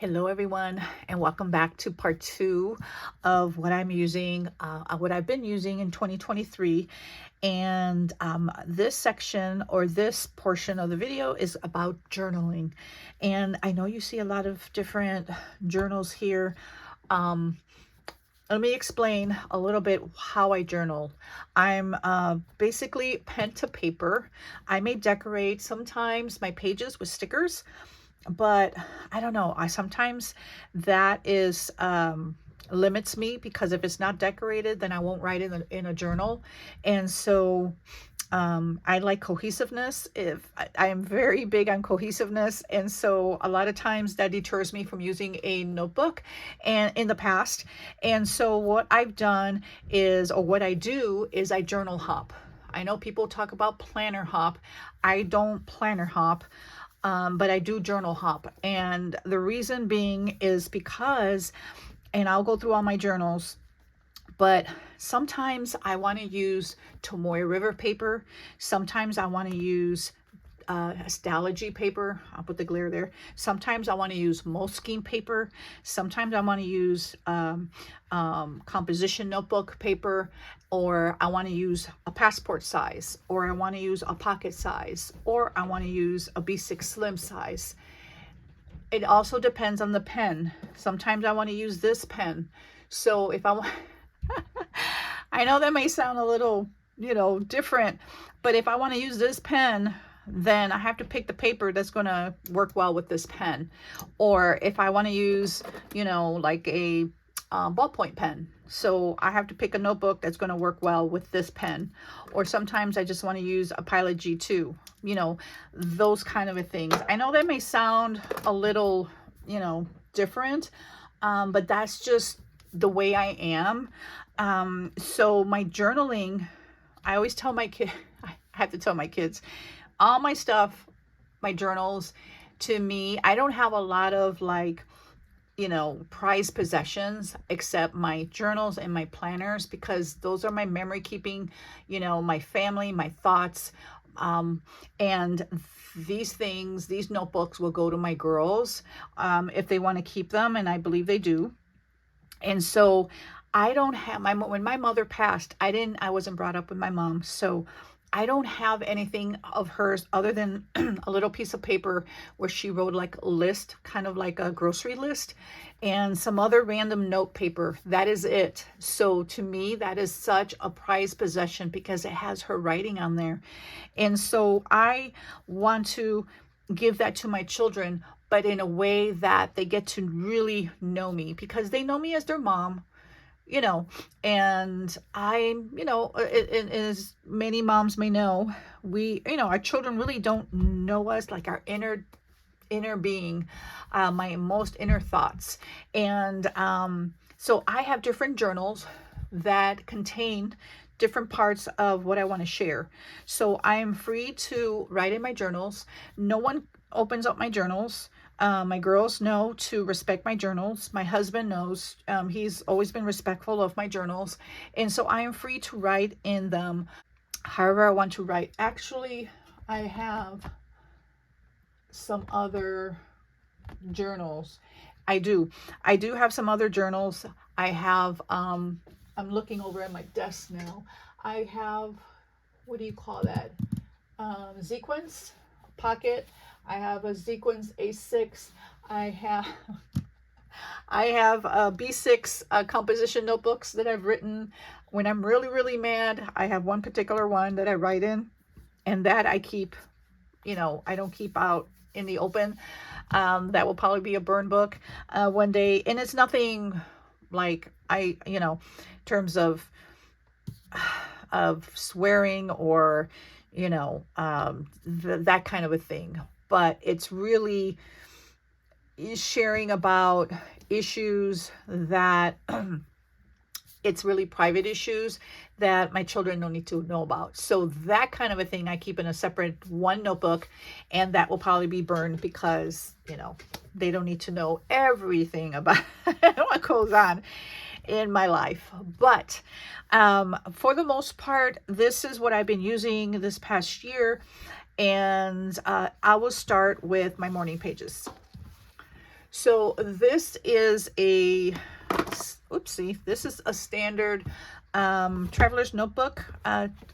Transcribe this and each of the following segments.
Hello, everyone, and welcome back to part two of what I'm using, what I've been using in 2023. And this section or this portion of the video is about journaling. And I know you see a lot of different journals here. Um, Let me explain a little bit how I journal. I'm basically pen to paper. I may decorate sometimes my pages with stickers, but I don't know. I sometimes that is limits me because if it's not decorated, then I won't write in a journal. And so I like cohesiveness. If I am very big on cohesiveness, and so a lot of times that deters me from using a notebook and in the past. And so what I've done is, or what I do is I journal hop. I know people talk about planner hop. I don't planner hop. But I do journal hop. And the reason being is because, and I'll go through all my journals, but sometimes I want to use Tomoe River paper. Sometimes I want to use Stalogy paper. I'll put the glare there. Sometimes I want to use Moleskine paper. Sometimes I want to use composition notebook paper, or I want to use a passport size, or I want to use a pocket size, or I want to use a B6 slim size. It also depends on the pen. Sometimes I want to use this pen. So if I want, I know that may sound a little, different, but if I want to use this pen, then I have to pick the paper that's going to work well with this pen. Or if I want to use, like a ballpoint pen, so I have to pick a notebook that's going to work well with this pen. Or sometimes I just want to use a Pilot G2, those kind of things. I know that may sound a little, different, but that's just the way I am. So my journaling, I always tell my kid, I have to tell my kids, all my stuff, my journals, to me, I don't have a lot of prized possessions except my journals and my planners, because those are my memory keeping, my family, my thoughts. And these notebooks will go to my girls if they want to keep them, and I believe they do. And so I don't have when my mother passed, I wasn't brought up with my mom. So I don't have anything of hers other than a little piece of paper where she wrote like a list, kind of like a grocery list, and some other random note paper. That is it. So to me, that is such a prized possession because it has her writing on there. And so I want to give that to my children, but in a way that they get to really know me, because they know me as their mom, and I'm, as many moms may know, our children really don't know us, like our inner being, my most inner thoughts. And so I have different journals that contain different parts of what I want to share. So I am free to write in my journals. No one opens up my journals. My girls know to respect my journals. My husband knows. He's always been respectful of my journals. And so I am free to write in them however I want to write. Actually, I have some other journals. I do have some other journals. I have, I'm looking over at my desk now. I have, what do you call that? Sequence pocket. I have a Sequence A6. I have I have B6 composition notebooks that I've written when I'm really, really mad. I have one particular one that I write in, and that I keep, I don't keep out in the open. That will probably be a burn book one day. And it's nothing like terms of swearing or, that kind of a thing. But it's really sharing about issues that it's really private issues that my children don't need to know about. So that kind of a thing I keep in a separate one notebook, and that will probably be burned because, they don't need to know everything about what goes on in my life. But for the most part, this is what I've been using this past year. And I will start with my morning pages. So this is a, oopsie, this is a standard Traveler's Notebook,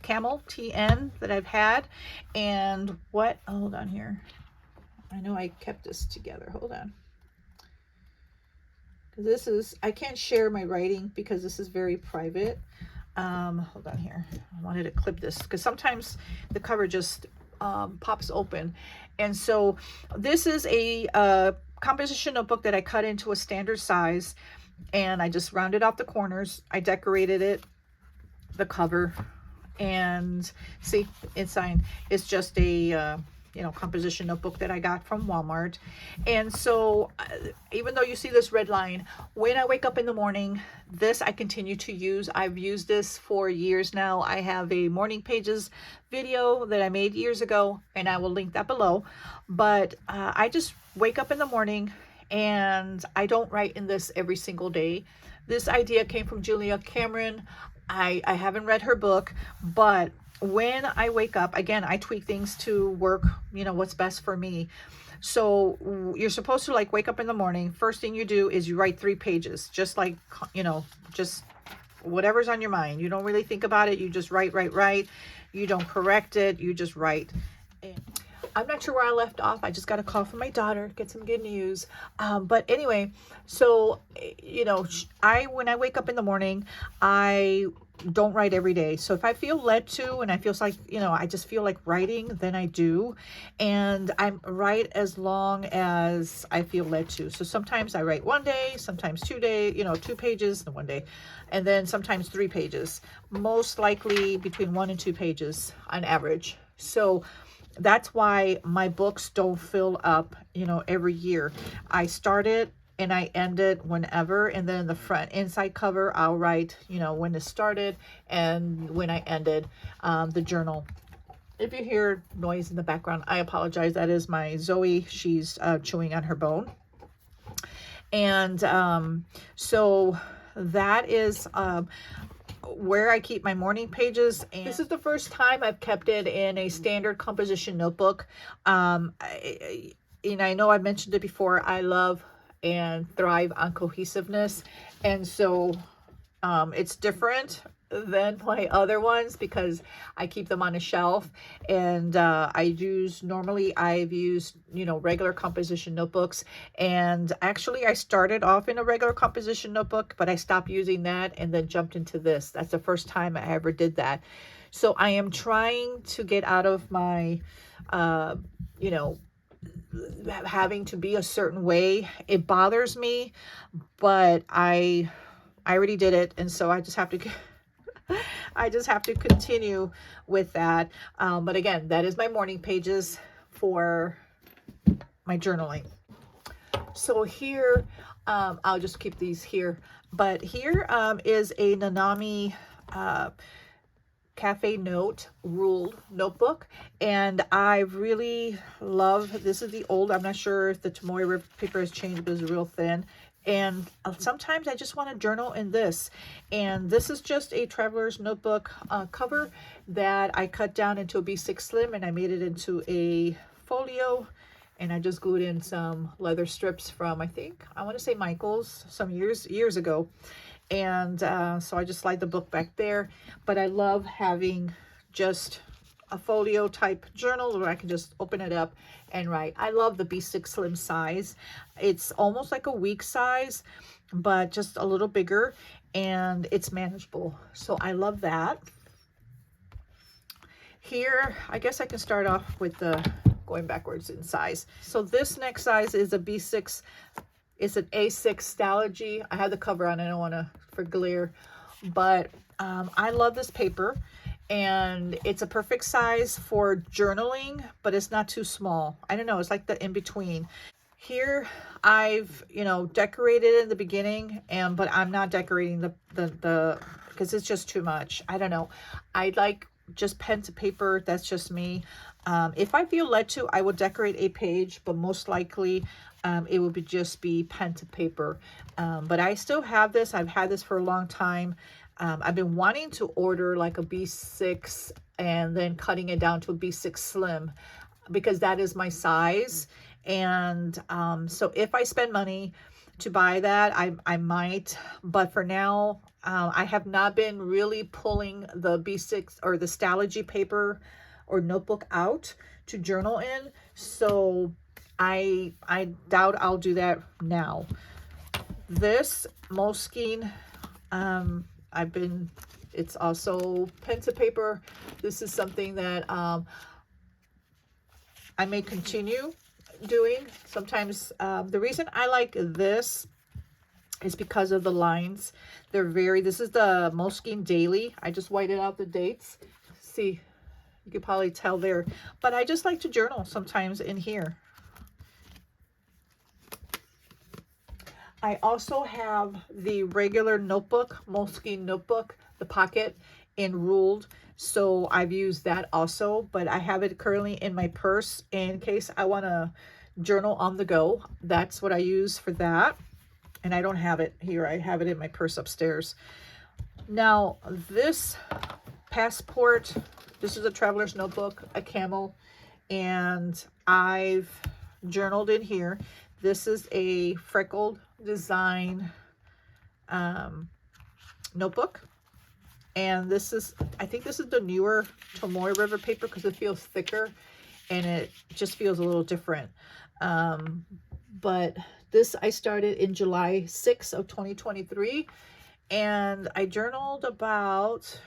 Camel TN that I've had. And what, hold on here. I know I kept this together. Hold on. This is, I can't share my writing because this is very private. Hold on here. I wanted to clip this because sometimes the cover just pops open. And so this is a composition notebook that I cut into a standard size, and I just rounded off the corners. I decorated it, the cover, and see, inside it's just a you know, composition notebook that I got from Walmart. And so even though you see this red line, when I wake up in the morning, this I continue to use. I've used this for years now. I have a morning pages video that I made years ago, and I will link that below. But I just wake up in the morning, and I don't write in this every single day. This idea came from Julia Cameron. I haven't read her book, but when I wake up, again, I tweak things to work, you know, what's best for me. So you're supposed to like wake up in the morning. First thing you do is you write 3 pages, just like, you know, just whatever's on your mind. You don't really think about it. You just write. You don't correct it. You just write. And I'm not sure where I left off. I just got a call from my daughter, get some good news. But anyway, so, you know, when I wake up in the morning, I don't write every day. So if I feel led to, and I feel like, you know, I just feel like writing, then I do. And I write as long as I feel led to. So sometimes I write 1 day, sometimes 2 days, you know, 2 pages in 1 day, and then sometimes 3 pages, most likely between 1 and 2 pages on average. So that's why my books don't fill up, you know, every year. I start it and I end it whenever, and then the front inside cover I'll write, you know, when it started and when I ended the journal. If you hear noise in the background, I apologize. That is my Zoe. She's chewing on her bone. And so that is where I keep my morning pages. And this is the first time I've kept it in a standard composition notebook. And I know I mentioned it before, I love and thrive on cohesiveness, and so it's different than my other ones because I keep them on a shelf. And I've used, you know, regular composition notebooks. And actually I started off in a regular composition notebook, but I stopped using that and then jumped into this. That's the first time I ever did that. So I am trying to get out of my you know, having to be a certain way. It bothers me, but I already did it, and so I just have to continue with that. But again, that is my morning pages for my journaling. So here, I'll just keep these here, but here is a Nanami Cafe Note ruled notebook, and I really love, this is the old, I'm not sure if the Tomoe River paper has changed, but it's real thin. And sometimes I just want to journal in this, and this is just a Traveler's Notebook cover that I cut down into a B6 Slim, and I made it into a folio, and I just glued in some leather strips from, I want to say Michael's, some years ago. And so I just slide the book back there. But I love having just a folio type journal where I can just open it up and write. I love the B6 Slim size. It's almost like a week size, but just a little bigger, and it's manageable. So I love that. Here, I guess I can start off with the going backwards in size. So this next size is a B6. It's an A6 Stalogy. I have the cover on. I don't want to for glare, but I love this paper, and it's a perfect size for journaling, but it's not too small. I don't know. It's like the in between. Here, I've, you know, decorated in the beginning, but I'm not decorating the because it's just too much. I don't know. I like just pen to paper. That's just me. If I feel led to, I will decorate a page, but most likely it would just be pen to paper. But I still have this. I've had this for a long time. I've been wanting to order like a B6 and then cutting it down to a B6 Slim, because that is my size. And so if I spend money to buy that, I might, but for now, I have not been really pulling the B6 or the Stalogy paper or notebook out to journal in. So I doubt I'll do that now. This Moleskine, it's also pen to paper. This is something that I may continue doing. Sometimes the reason I like this is because of the lines. This is the Moleskine Daily. I just whited out the dates. See, you can probably tell there. But I just like to journal sometimes in here. I also have the regular notebook, Moleskine notebook, the pocket in ruled. So I've used that also, but I have it currently in my purse in case I want to journal on the go. That's what I use for that. And I don't have it here. I have it in my purse upstairs. Now, this passport, this is a traveler's notebook, a camel, and I've journaled in here. This is a freckled design notebook. And this is, I think this is the newer Tomoe River paper because it feels thicker and it just feels a little different. But this I started in July 6th of 2023, and I journaled about,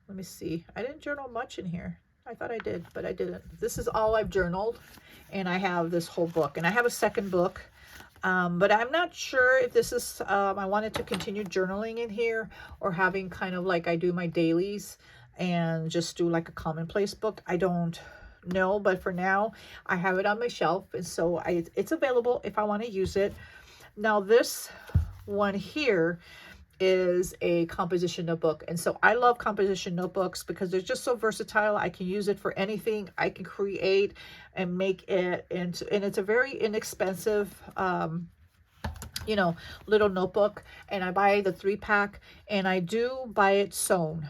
let me see, I didn't journal much in here. I thought I did, but I didn't. This is all I've journaled, and I have this whole book, and I have a second book. But I'm not sure if this is, I wanted to continue journaling in here or having kind of like I do my dailies and just do like a commonplace book. I don't know, but for now I have it on my shelf, and so it's available if I want to use it. Now this one here is a composition notebook, and so I love composition notebooks because they're just so versatile. I can use it for anything. I can create and make it into, and it's a very inexpensive you know, little notebook, and I buy the 3-pack, and I do buy it sewn.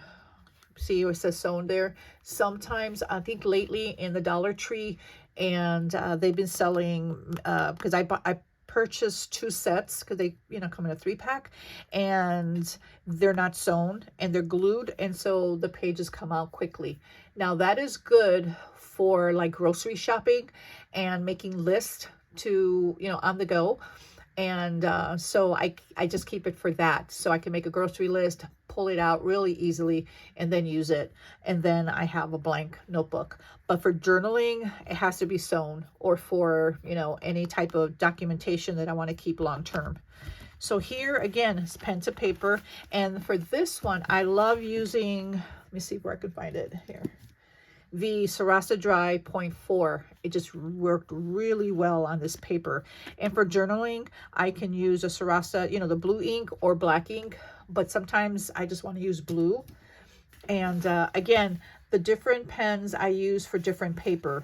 See, it says sewn there. Sometimes I think lately in the Dollar Tree, and they've been selling because I purchased 2 sets because they, you know, come in a 3-pack, and they're not sewn and they're glued, and so the pages come out quickly. Now that is good for like grocery shopping and making lists to, you know, on the go. And so I just keep it for that, so I can make a grocery list, pull it out really easily, and then use it. And then I have a blank notebook. But for journaling, it has to be sewn, or for, you know, any type of documentation that I want to keep long term. So here again is pen to paper. And for this one, I love using, let me see where I can find it here, the Sarasa Dry 0.4. It just worked really well on this paper. And for journaling, I can use a Sarasa, you know, the blue ink or black ink, but sometimes I just want to use blue. And again, the different pens I use for different paper,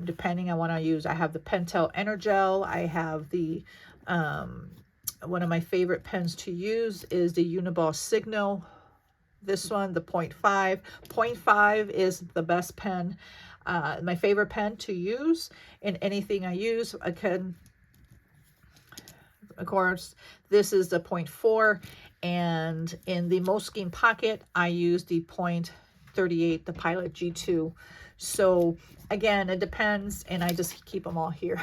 depending on what I use. I have the Pentel Energel. I have the, one of my favorite pens to use is the Uniball Signal. This one, the 0.5. 0.5 is the best pen, my favorite pen to use in anything I use. I can, of course, this is the 0.4, and in the Moleskine Pocket, I use the 0.38, the Pilot G2. So again, it depends, and I just keep them all here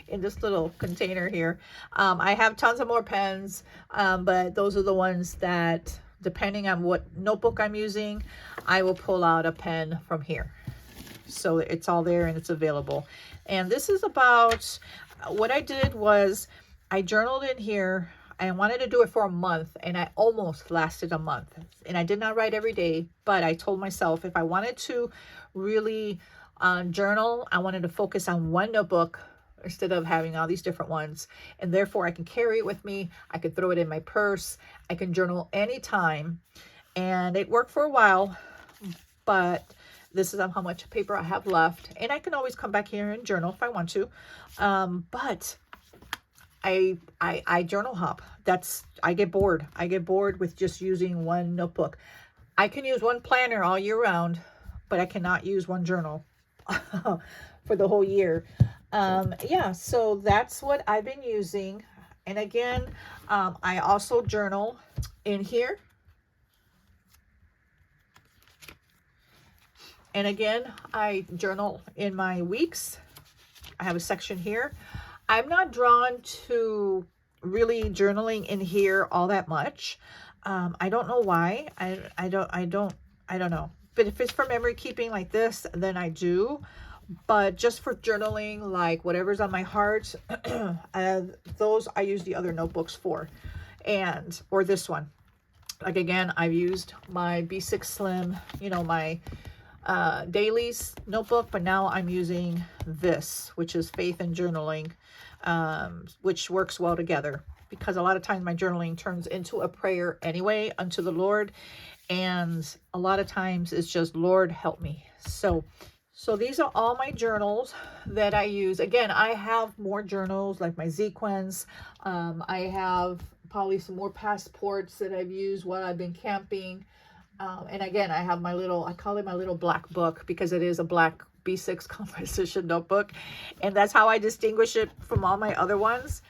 in this little container here. I have tons of more pens, but those are the ones that, depending on what notebook I'm using, I will pull out a pen from here. So it's all there and it's available. And this is about, what I did was I journaled in here. I wanted to do it for a month, and I almost lasted a month. And I did not write every day, but I told myself if I wanted to really journal, I wanted to focus on one notebook instead of having all these different ones, and therefore I can carry it with me. I can throw it in my purse. I can journal anytime, and it worked for a while, but this is how much paper I have left, and I can always come back here and journal if I want to. But I journal hop. I get bored. I get bored with just using one notebook. I can use one planner all year round, but I cannot use one journal for the whole year. Yeah, so that's what I've been using. And again, I also journal in here. And again, I journal in my weeks. I have a section here. I'm not drawn to really journaling in here all that much. I don't know why. I don't know. But if it's for memory keeping like this, then I do. But just for journaling, like whatever's on my heart, those I use the other notebooks for, or this one. Like again, I've used my B6 Slim, you know, my dailies notebook, but now I'm using this, which is Faith and Journaling, which works well together, because a lot of times my journaling turns into a prayer anyway unto the Lord, and a lot of times it's just, Lord, help me. So these are all my journals that I use. Again, I have more journals like my Zequins. I have probably some more passports that I've used while I've been camping. And again, I have my little, I call it my little black book, because it is a black B6 composition notebook. And that's how I distinguish it from all my other ones.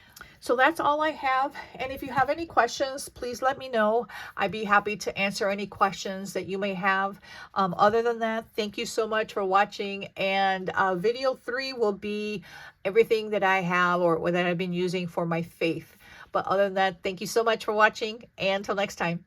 So that's all I have. And if you have any questions, please let me know. I'd be happy to answer any questions that you may have. Other than that, thank you so much for watching. And video 3 will be everything that I have or that I've been using for my faith. But other than that, thank you so much for watching. And until next time.